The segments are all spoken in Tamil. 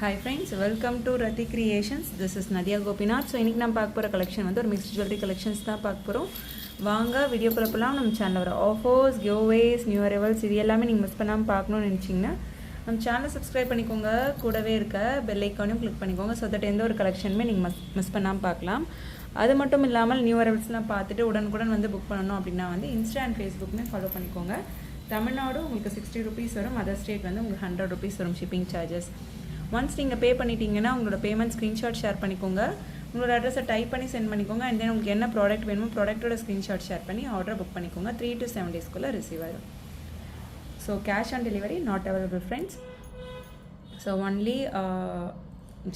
Hi friends, welcome to Rati Creations. This is Nadia Gopinath. So இன்னைக்கு நம்ம பார்க்க போற கலெக்ஷன் வந்து ஒரு மிக்ஸ்ட் ஜுவல்லரி கலெக்ஷன்ஸ் தான் பார்க்க போறோம். வாங்க வீடியோக்குள்ள போலாம். நம்ம சேனல்ல வர ஆஃபர்ஸ், கிவ்அவேஸ், நியூ அரைவல்ஸ் இது எல்லாமே நீங்க மிஸ் பண்ணாம பார்க்கணும்னு நினைச்சீங்கன்னா நம்ம சேனலை சப்ஸ்கிரைப் பண்ணிக்கோங்க. கூடவே இருக்க பெல் ஐகானையும் கிளிக் பண்ணிக்கோங்க. ஸோ தட் எந்த ஒரு கலெக்ஷனுமே நீங்கள் மிஸ் பண்ணாமல் பார்க்கலாம். அது மட்டும் இல்லாமல் நியூ அரைவல்ஸ்லாம் பார்த்துட்டு உடனுக்குடன் வந்து புக் பண்ணணும் அப்படின்னா வந்து இன்ஸ்டா அண்ட் ஃபேஸ்புக்குமே ஃபாலோ பண்ணிக்கோங்க. தமிழ்நாடு உங்களுக்கு 60 rupees வரும், அதர் ஸ்டேட் வந்து உங்களுக்கு 100 rupees வரும் ஷிப்பிங் சார்ஜஸ். ஒன்ஸ் நீங்கள் பே பண்ணிட்டீங்கன்னா உங்களோட பேமெண்ட் ஸ்க்ரீன்ஷாட் ஷேர் பண்ணிக்கோங்க. உங்களோட அட்ரஸை டைப் பண்ணி சென்ட் பண்ணிக்கோங்க. அண்ட் தென் உங்களுக்கு என்ன ப்ராடக்ட் வேணுமோ ப்ராடக்ட்டோட ஸ்க்ரீன்ஷாட் ஷேர் பண்ணி ஆர்டர் புக் பண்ணிக்கோங்க. 3 to 7 daysக்குள்ளே ரிசீவ் ஆயிடும். So cash on delivery not available friends. So only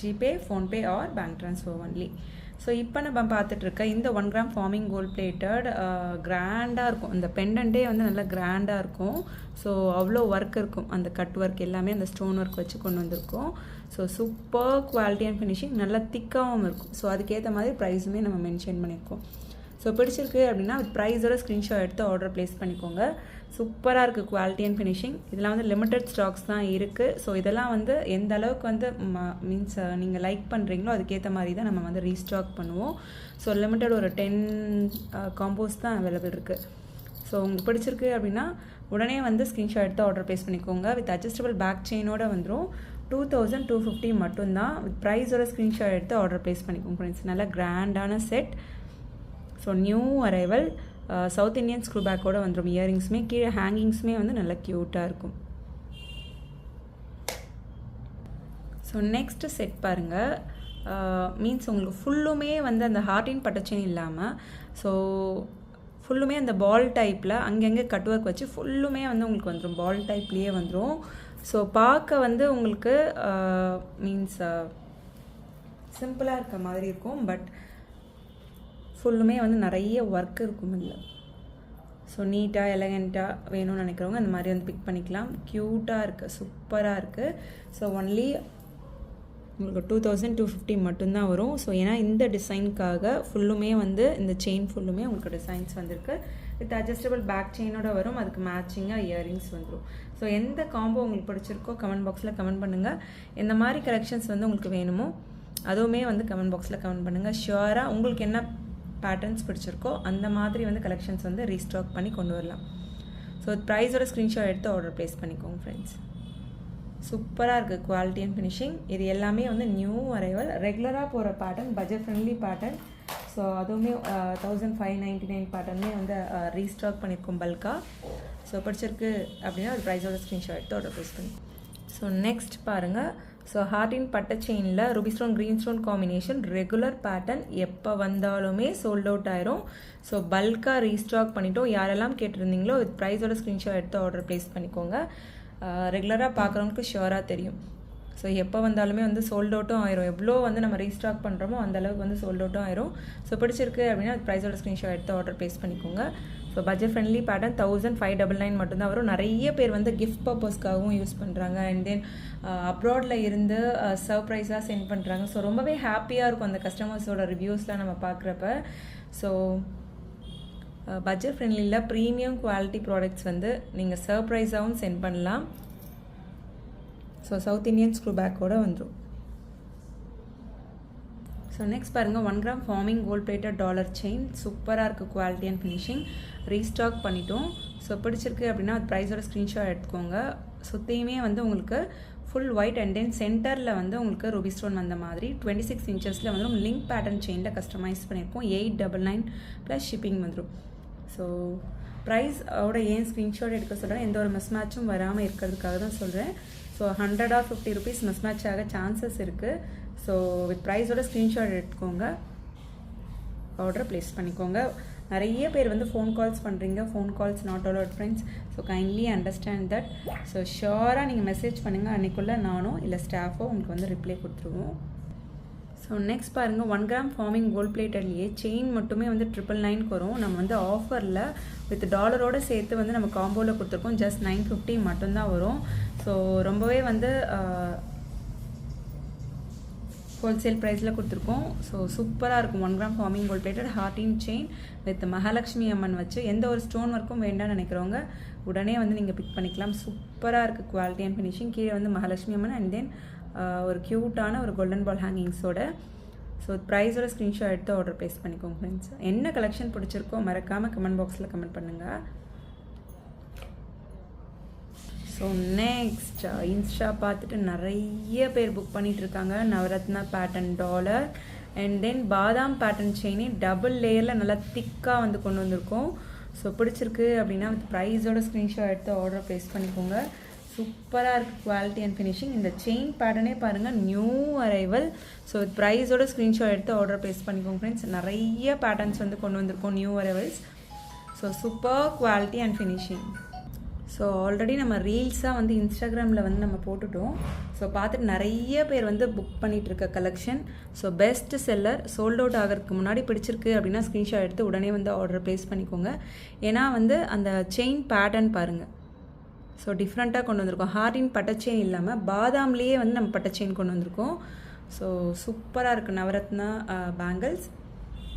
GPay, PhonePe R bank transfer only. So இப்போ நம்ம பார்த்துட்ருக்க இந்த 1 gram ஃபார்மிங் கோல்ட் பிளேட்டட் கிராண்டாக இருக்கும். இந்த பெண்டன்ட்டே வந்து நல்லா கிராண்டாக இருக்கும். ஸோ அவ்வளோ ஒர்க் இருக்கும். அந்த கட் ஒர்க் எல்லாமே அந்த ஸ்டோன் ஒர்க் வச்சு கொண்டு வந்திருக்கோம். So super quality and finishing, நல்லா திக்காகவும் இருக்கும். ஸோ அதுக்கேற்ற மாதிரி ப்ரைஸுமே நம்ம மென்ஷன் பண்ணியிருக்கோம். ஸோ பிடிச்சிருக்கு அப்படின்னா ப்ரைஸோட ஸ்க்ரீன்ஷாட் எடுத்து ஆர்டர் ப்ளேஸ் பண்ணிக்கோங்க. சூப்பராக இருக்குது குவாலிட்டி அண்ட் ஃபினிஷிங். இதெல்லாம் வந்து லிமிட்டட் ஸ்டாக்ஸ் தான் இருக்குது. ஸோ இதெல்லாம் வந்து எந்த அளவுக்கு வந்து மீன்ஸ் நீங்கள் லைக் பண்ணுறீங்களோ அதுக்கேற்ற மாதிரி தான் நம்ம வந்து ரீஸ்டாக் பண்ணுவோம். ஸோ லிமிட்டட் ஒரு 10 காம்போஸ் தான் அவைலபிள் இருக்குது. ஸோ உங்களுக்கு பிடிச்சிருக்கு அப்படின்னா உடனே வந்து ஸ்க்ரீன்ஷாட் எடுத்து ஆர்டர் ப்ளேஸ் பண்ணிக்கோங்க. வித் அட்ஜஸ்டபிள் பேக் செயினோட வந்துடும். 2250 மட்டும்தான். வித் ப்ரைஸோட ஸ்க்ரீன்ஷாட் எடுத்து ஆர்டர் ப்ளேஸ் பண்ணிக்கோங்க ஃப்ரெண்ட்ஸ். நல்லா கிராண்டான set. So new arrival south Indian screw பேக்கோடு வந்துடும். இயரிங்ஸுமே கீழே ஹேங்கிங்ஸுமே வந்து நல்லா க்யூட்டாக இருக்கும். ஸோ நெக்ஸ்ட்டு செட் பாருங்கள். மீன்ஸ் உங்களுக்கு ஃபுல்லுமே வந்து அந்த ஹார்டின் பட்டச்செயின் இல்லாமல் ஸோ ஃபுல்லுமே அந்த பால் டைப்பில் அங்கங்கே கட் ஒர்க் வச்சு ஃபுல்லுமே வந்து உங்களுக்கு வந்துடும். பால் டைப்லேயே வந்துடும். ஸோ பார்க்க வந்து உங்களுக்கு மீன்ஸ் சிம்பிளாக இருக்க மாதிரி இருக்கும். பட் ஃபுல்லுமே வந்து நிறைய ஒர்க் இருக்கும் இல்லை. ஸோ நீட்டாக எலகண்ட்டாக வேணும்னு நினைக்கிறவங்க அந்த மாதிரி வந்து பிக் பண்ணிக்கலாம். க்யூட்டாக இருக்குது, சூப்பராக இருக்குது. ஸோ ஒன்லி உங்களுக்கு 2250 மட்டும்தான் வரும். ஸோ ஏன்னா இந்த டிசைனுக்காக ஃபுல்லுமே வந்து இந்த செயின் ஃபுல்லுமே உங்களுக்கு டிசைன்ஸ் வந்திருக்கு. வித் அட்ஜஸ்டபிள் பேக் செயினோட வரும். அதுக்கு மேட்சிங்காக இயரிங்ஸ் வந்துடும். ஸோ எந்த காம்போ உங்களுக்கு பிடிச்சிருக்கோ கமெண்ட் பாக்ஸில் கமெண்ட் பண்ணுங்கள். எந்த மாதிரி கலெக்ஷன்ஸ் வந்து உங்களுக்கு வேணுமோ அதுவுமே வந்து கமெண்ட் பாக்ஸில் கமெண்ட் பண்ணுங்கள். ஷியோராக உங்களுக்கு என்ன பேட்டர்ன்ஸ் பிடிச்சிருக்கோ அந்த மாதிரி வந்து கலெக்ஷன்ஸ் வந்து ரீஸ்டாக் பண்ணி கொண்டு வரலாம். ஸோ ப்ரைஸோட ஸ்க்ரீன்ஷாட் எடுத்து ஆர்டர் ப்ளேஸ் பண்ணிக்கோங்க ஃப்ரெண்ட்ஸ். சூப்பராக இருக்குது குவாலிட்டி அண்ட் ஃபினிஷிங். இது எல்லாமே வந்து நியூ அரைவல், ரெகுலராக போகிற pattern, budget friendly pattern. So அதுவுமே 1599 பேட்டர்னே வந்து ரீஸ்டாக் பண்ணியிருக்கோம் பல்காக. ஸோ பிடிச்சிருக்கு அப்படின்னா ஒரு ப்ரைஸோட ஸ்க்ரீன்ஷாட் எடுத்து ஆர்டர் ப்ளேஸ் பண்ணி. ஸோ நெக்ஸ்ட் பாருங்கள். ஸோ ஹார்டின் பட்டை செயினில் Ruby stone green stone combination regular pattern எப்போ வந்தாலுமே சோல்ட் அவுட் ஆயிரும். ஸோ பல்காக ரீஸ்டாக் பண்ணிட்டோம். யாரெல்லாம் கேட்டிருந்தீங்களோ வித் ப்ரைஸோட ஸ்க்ரீன்ஷாட் எடுத்து ஆர்டர் ப்ளேஸ் பண்ணிக்கோங்க. ரெகுலராக பார்க்குறவங்களுக்கு ஷியோராக தெரியும். ஸோ எப்போ வந்தாலுமே வந்து சோல்ட் அவுட்டும் ஆயிரும். எவ்வளோ வந்து நம்ம ரீஸ்டாக் பண்ணுறோமோ அந்தளவுக்கு வந்து சோல்ட் அவுட்டும் ஆயிரும். ஸோ பிடிச்சிருக்கு அப்படின்னா ப்ரைஸோட ஸ்க்ரீன்ஷாட் எடுத்து ஆர்டர் ப்ளேஸ் பண்ணிக்கோங்க. ஸோ பட்ஜெட் ஃப்ரெண்ட்லி பேட்டர்ன் 1599 மட்டும்தான் வரும். நிறைய பேர் வந்து கிஃப்ட் பர்பஸ்க்காகவும் யூஸ் பண்ணுறாங்க. அண்ட் தென் அப்ராடில் இருந்து சர்ப்ரைஸாக சென்ட் பண்ணுறாங்க. ஸோ ரொம்பவே ஹாப்பியாக இருக்கும் அந்த கஸ்டமர்ஸோட ரிவ்யூஸ்லாம் நம்ம பார்க்குறப்ப. ஸோ பட்ஜெட் ஃப்ரெண்ட்லியில் ப்ரீமியம் குவாலிட்டி ப்ராடக்ட்ஸ் வந்து நீங்கள் சர்ப்ரைஸாகவும் சென்ட் பண்ணலாம். ஸோ சவுத் இண்டியன் ஸ்க்ரூ பேக்கோடு வந்துடும். ஸோ நெக்ஸ்ட் பாருங்கள். 1 gram forming gold plated dollar chain. சூப்பராக இருக்குது குவாலிட்டி அண்ட் ஃபினிஷிங். ரீஸ்டாக் பண்ணிட்டோம். ஸோ பிடிச்சிருக்கு அப்படின்னா அது ப்ரைஸோட ஸ்க்ரீன்ஷாட் எடுத்துக்கோங்க. சுற்றியுமே வந்து உங்களுக்கு ஃபுல் ஒயிட் அண்ட் தென் சென்டரில் வந்து உங்களுக்கு ரூபி ஸ்டோன் வந்த மாதிரி 26 inches வந்து லிங்க் பேட்டர்ன் செயினில் கஸ்டமைஸ் பண்ணியிருப்போம். 899 ப்ளஸ் ஷிப்பிங் வந்துடும். ஸோ ப்ரைஸோட ஏன் ஸ்க்ரீன்ஷாட் எடுக்க சொல்கிறேன், எந்த ஒரு மிஸ் மேட்சும் வராமல் இருக்கிறதுக்காக தான் சொல்கிறேன். So 100 or 50 rupees miss match ஆக சான்சஸ் இருக்குது. ஸோ வித் ப்ரைஸோட ஸ்க்ரீன்ஷாட் எடுத்துக்கோங்க, ஆர்டர் ப்ளேஸ் பண்ணிக்கோங்க. நிறைய பேர் வந்து ஃபோன் கால்ஸ் பண்ணுறீங்க. Phone calls not allowed friends. So kindly understand that. So ஷியோராக நீங்கள் மெசேஜ் பண்ணுங்கள். அன்றைக்குள்ளே நானோ இல்லை ஸ்டாஃபோ உங்களுக்கு வந்து ரிப்ளை கொடுத்துருவோம். ஸோ நெக்ஸ்ட் பாருங்கள். 1 gram ஃபார்மிங் கோல்ட் பிளேட்டட்லேயே செயின் மட்டுமே வந்து 999 வரும். நம்ம வந்து ஆஃபரில் வித் டாலரோடு சேர்த்து வந்து நம்ம காம்போவில் கொடுத்துருக்கோம். ஜஸ்ட் 950 மட்டும்தான் வரும். ஸோ ரொம்பவே வந்து ஹோல்சேல் ப்ரைஸில் கொடுத்துருக்கோம். ஸோ சூப்பராக இருக்கும். 1 gram ஃபார்மிங் கோல்ட் பிளேட்டட் ஹார்டின் செயின் வித் மகாலட்சுமி அம்மன் வச்சு எந்த ஒரு ஸ்டோன் ஒர்க்கும் வேண்டாம்னு நினைக்கிறவங்க உடனே வந்து நீங்கள் பிக் பண்ணிக்கலாம். சூப்பராக இருக்குது குவாலிட்டி அண்ட் ஃபினிஷிங். கீழே வந்து மகாலட்சுமி அம்மன் அண்ட் தென் ஒரு க்யூட்டான ஒரு கோல்டன் பால் ஹேங்கிங்ஸோட. ஸோ ப்ரைஸோட ஸ்க்ரீன்ஷாட் எடுத்து ஆர்டர் ப்ளேஸ் பண்ணிக்கோங்க ஃப்ரெண்ட்ஸ். என்ன கலெக்ஷன் பிடிச்சிருக்கோ மறக்காமல் கமெண்ட் பாக்ஸில் கமெண்ட் பண்ணுங்கள். ஸோ நெக்ஸ்ட் இன்ஸ்டா பார்த்துட்டு நிறைய பேர் புக் பண்ணிகிட்ருக்காங்க. Navratna pattern dollar and then பாதாம் பேட்டர்ன் செயினே டபுள் லேயரில் நல்லா திக்காக வந்து கொண்டு வந்திருக்கோம். ஸோ பிடிச்சிருக்கு அப்படின்னா வித் ப்ரைஸோட ஸ்க்ரீன்ஷாட் எடுத்து ஆர்டர் ப்ளேஸ் பண்ணிக்கோங்க. சூப்பராக இருக்குது குவாலிட்டி அண்ட் ஃபினிஷிங். இந்த செயின் பேட்டர்னே பாருங்கள், நியூ அரைவல். ஸோ வித் ப்ரைஸோட ஸ்க்ரீன்ஷாட் எடுத்து ஆர்டர் ப்ளேஸ் பண்ணிக்கோங்க ஃப்ரெண்ட்ஸ். நிறைய பேட்டர்ன்ஸ் வந்து கொண்டு வந்திருக்கோம், new arrivals. So super quality and finishing. So already நம்ம ரீல்ஸாக வந்து இன்ஸ்டாகிராமில் வந்து நம்ம போட்டுட்டோம். ஸோ பார்த்துட்டு நிறைய பேர் வந்து புக் பண்ணிகிட்ருக்க collection. So best seller, sold out ஆகிறதுக்கு முன்னாடி பிடிச்சிருக்கு அப்படின்னா ஸ்க்ரீன்ஷாட் எடுத்து உடனே வந்து ஆர்டர் ப்ளேஸ் பண்ணிக்கோங்க. ஏன்னா வந்து அந்த செயின் பேட்டர்ன் பாருங்கள், ஸோ டிஃப்ரெண்ட்டாக கொண்டு வந்திருக்கோம். ஹார்டின் பட்டை செயின் இல்லாமல் பாதாம்லேயே வந்து நம்ம பட்டை செயின் கொண்டு வந்திருக்கோம். ஸோ சூப்பராக இருக்குது நவரத்னா பேங்கிள்ஸ்.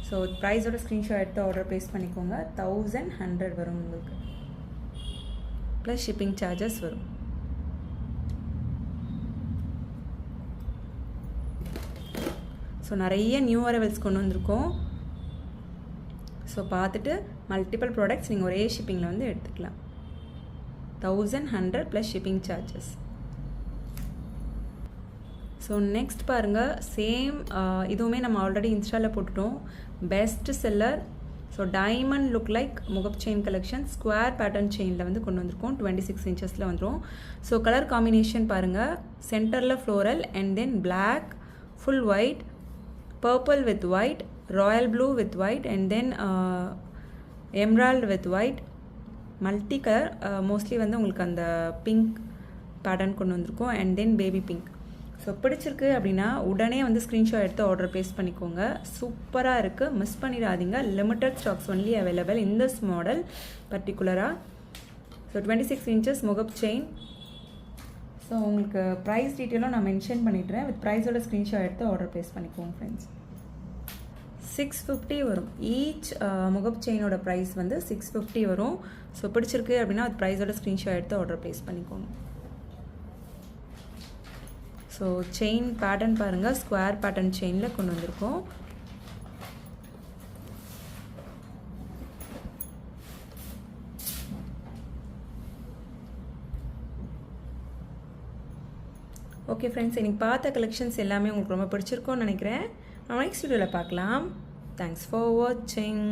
ஸோ ப்ரைஸோட ஸ்க்ரீன்ஷாட் எடுத்து ஆர்டர் ப்ளேஸ் பண்ணிக்கோங்க. 1100 வரும் உங்களுக்கு, ப்ளஸ் ஷிப்பிங் சார்ஜஸ் வரும். ஸோ நிறைய நியூ அரைவல்ஸ் கொண்டு வந்திருக்கோம். ஸோ பார்த்துட்டு மல்டிபிள் ப்ராடக்ட்ஸ் நீங்கள் ஒரே ஷிப்பிங்கில் வந்து எடுத்துக்கலாம். 1100 plus shipping charges. So next பாருங்கள், சேம் இதுவுமே நம்ம ஆல்ரெடி இன்ஸ்டாவில் போட்டுட்டோம். Best seller. So diamond look like முகப் செயின் கலெக்ஷன் ஸ்கொயர் பேட்டர்ன் செயினில் வந்து கொண்டு வந்திருக்கோம். 26 இன்ச்சஸில் வந்துடும். ஸோ கலர் காம்பினேஷன் பாருங்கள், சென்டரில் floral and then black, full white, purple with white, royal blue with white and then emerald with white, multi colour. Mostly வந்து உங்களுக்கு அந்த பிங்க் பேட்டர்ன் கொண்டு வந்திருக்கோம் and then baby pink. So பிடிச்சிருக்கு அப்படின்னா உடனே வந்து ஸ்க்ரீன்ஷாட் எடுத்து ஆர்டர் ப்ளேஸ் பண்ணிக்கோங்க. சூப்பராக இருக்குது, மிஸ் பண்ணிடாதீங்க. Limited stocks only available in this model பர்டிகுலராக. ஸோ 26 இன்ச்சஸ் முகப் செயின். ஸோ உங்களுக்கு ப்ரைஸ் டீட்டெயிலும் நான் மென்ஷன் பண்ணிடுறேன். வித் ப்ரைஸோட ஸ்க்ரீன்ஷாட் எடுத்து ஆர்டர் ப்ளேஸ் பண்ணிக்கோங்க ஃப்ரெண்ட்ஸ். 650 வரும். ஈச் முகப் செயினோட ப்ரைஸ் வந்து 650 வரும். ஸோ பிடிச்சிருக்கு அப்படின்னா வித் ப்ரைஸோட ஸ்க்ரீன்ஷாட் எடுத்து ஆர்டர் ப்ளேஸ் பண்ணிக்கோங்க. ஸோ செயின் பேட்டர்ன் பாருங்கள், ஸ்கொயர் பேட்டர்ன் செயினில் கொண்டு வந்திருக்கோம். ஓகே ஃப்ரெண்ட்ஸ், இன்னைக்கு பார்த்த கலெக்ஷன்ஸ் எல்லாமே உங்களுக்கு ரொம்ப பிடிச்சிருக்கோன்னு நினைக்கிறேன். நம்ம நெக்ஸ்ட் வீடியோவில் பார்க்கலாம். தேங்க்ஸ் ஃபார் வாட்சிங்.